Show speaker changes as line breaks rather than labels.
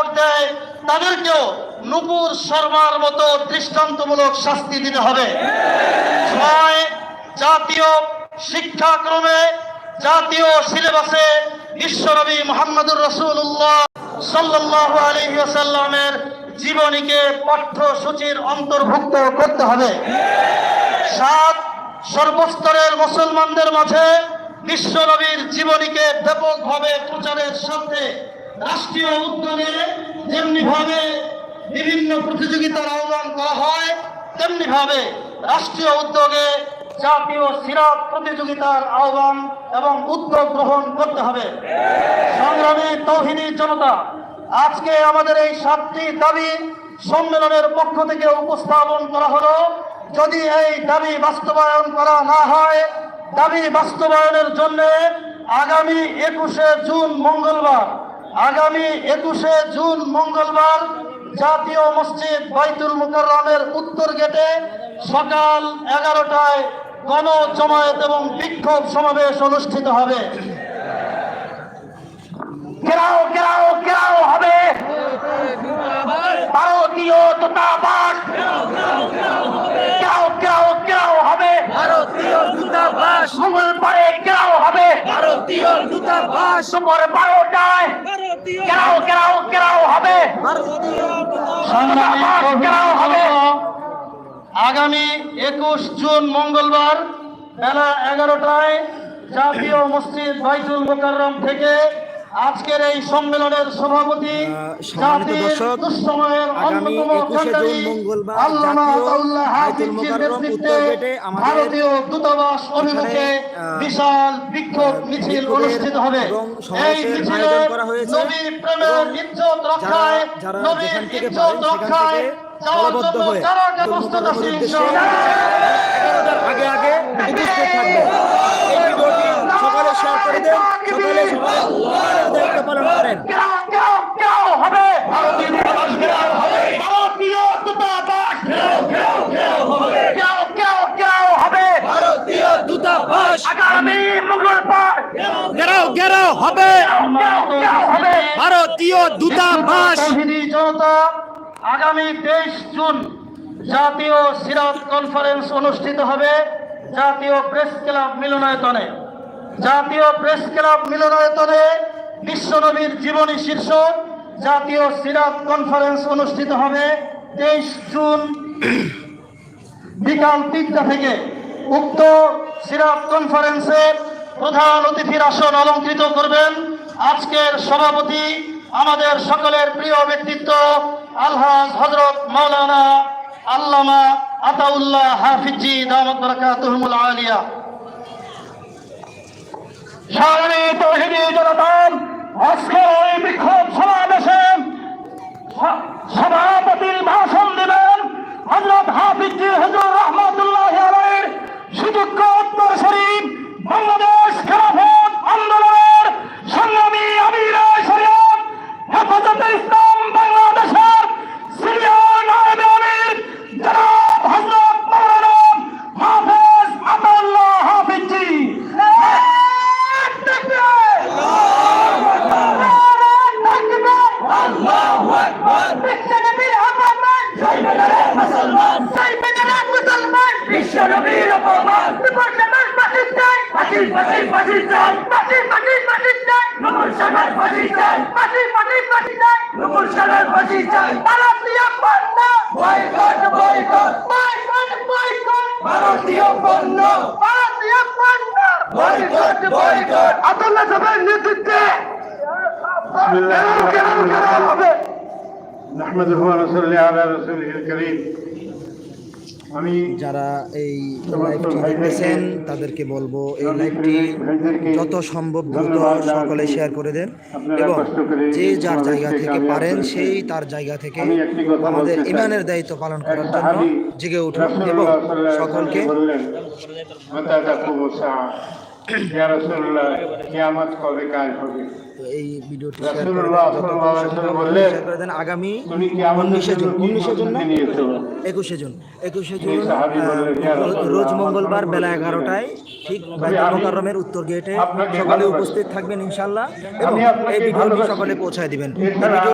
দেয় তাদেরকেও নূপুর শর্মার মতো দৃষ্টান্তমূলক শাস্তি দিতে হবে। ছয়, জাতীয় শিক্ষাক্রমে জাতীয় সিলেবাসে বিশ্বনবী মুহাম্মদুর রাসূলুল্লাহ সাল্লাল্লাহু আলাইহি ওয়াসাল্লামের জীবনীকে পাঠ্যসূচির অন্তর্ভুক্ত করতে হবে। সাত, সর্বস্তরের মুসলমানদের মাঝে বিশ্বনবীর জীবনীকে ব্যাপকভাবে প্রচারের সাথে রাষ্ট্রীয় উদ্যোগে যেমনিভাবে বিভিন্ন প্রতিযোগিতার আহ্বান করা হয়, তেমনিভাবে রাষ্ট্রীয় উদ্যোগে জাতীয় সিরাত প্রতিযোগিতার আহ্বান এবং উদ্যোগ গ্রহণ করতে হবে। সংগ্রামী তৌহিদি জনতা, আজকে আমাদের এই 7টি দাবি সম্মেলনের পক্ষ থেকে উপস্থাপন করা হলো। যদি এই দাবি বাস্তবায়ন করা না হয়, দাবি বাস্তবায়নের জন্য আগামী 21শে জুন মঙ্গলবার জাতীয় মসজিদ বাইতুল মুকাররমের উত্তর গেটে সকাল 11টায় গণজমায়েত এবং বিক্ষোভ সমাবেশ অনুষ্ঠিত হবে। ঘেরাও ঘেরাও ঘেরাও হবে, ভারতীয় দূতাবাস ঘেরাও ঘেরাও ঘেরাও হবে,
ভারতীয় দূতাবাস
মঙ্গলবারে ঘেরাও হবে,
ভারতীয় দূতাবাস
দুপুর 12টায় ঘেরাও ঘেরাও ঘেরাও হবে, ঘেরাও হবে। আগামী 21 জুন মঙ্গলবার বেলা 11টায় জাতীয় মসজিদ বাইতুল মুকাররম থেকে আজকের এই সম্মেলনের সভাপতি জাতির দুঃসময়ের অন্যতম কান্ডারি আল্লামা আতাউল্লাহ হাফিজীর নেতৃত্বে ভারতীয় দূতাবাস অভিমুখে বিশাল বিক্ষোভ মিছিল অনুষ্ঠিত হবে। এই মিছিলে নবী প্রেমের ইজ্জত রক্ষায়, নবীর ইজ্জত রক্ষায় যাওয়ার জন্য যারা প্রস্তুত আছে
আগে আগে উপস্থিত থাকবে। এই ভিডিওটি সকালে শেয়ার করে দেন, সকালে দায়িত্ব পালন করেন। ভারতীয় দূতাবাস
আগামী মঙ্গলবার
ঘেরাও ঘেরাও হবে, ভারতীয় দূতাবাস।
জনতা, আগামী 23 জুন জাতীয় সিরাত কনফারেন্স অনুষ্ঠিত হবে জাতীয় প্রেস ক্লাব মিলনায়তনে। জাতীয় প্রেস ক্লাব মিলনায়তনে বিশ্বনবীর জীবনী শীর্ষক জাতীয় সিরাত কনফারেন্স অনুষ্ঠিত হবে 23 জুন বিকাল 3টা থেকে। উক্ত সিরাত কনফারেন্সের প্রধান অতিথির আসন অলঙ্কৃত করবেন আজকের সভাপতি, আমাদের সকলের প্রিয় ব্যক্তিত্ব আলহাজ হযরত মাওলানা আল্লামা আতাউল্লাহ হাফিজি দামাত বারাকাতুহুল আলিয়া। সংগ্রামী তৌহিদি জনতা, আজকের এই বিক্ষোভ সমাবেশে সভাপতির ভাষণ দেবেন হযরত হাফিজি হুজুর রহমাতুল্লাহি আলাইহির সুযোগ্য উত্তরসূরি বাংলাদেশ খেলাফত আন্দোলনের সংগ্রামী আমির শরীয়ত হেফাজতে ইসলাম বাংলাদেশের সিনিয়র নায়েব আমির জনাব হযরত মাওলানা হাফেজ আতাউল্লাহ হাফিজি।
আল্লাহু আকবার।
বিশ্বনবীর অপমান,
মুসলমান
বিশ্বনবীর অপমান, বিপর্যয় পাকিস্তান, পাকিস্তান, পাকিস্তান, নূর সাগর পাকিস্তান, পাকিস্তান, নূর সাগর পাকিস্তান, ভারতীয় পণ্য
বয়কট বয়কট
বয়কট বয়কট,
ভারতীয় পণ্য
ভারতীয় পণ্য
বয়কট বয়কট।
আব্দুল্লাহ সাহেবের নেতৃত্বে হবে।
نحمده ونصلي على رسوله الكريم। আমি
যারা এই লাইভটি দেখতেছেন তাদেরকে বলবো এই লাইভটি যত সম্ভব দ্রুত সকলে শেয়ার করে দেন এবং যে যার জায়গা থেকে পারেন সেই তার জায়গা থেকে আমাদের ইমানের দায়িত্ব পালন করার জন্য জেগে উঠুন এবং সকলকে
ইয়া রাসূলুল্লাহ কিয়ামত কবে কায়েম হবে।
তো এই ভিডিওটি শেয়ার করে দেন। আগামী 19শে জুন 21শে জুন রোজ মঙ্গলবার বেলা 11টায় ঠিক বাইতুল মুকাররমের উত্তর গেটে সকলে উপস্থিত থাকবেন ইনশাআল্লাহ এবং এই ভিডিওটি সকলে পৌঁছায় দিবেন।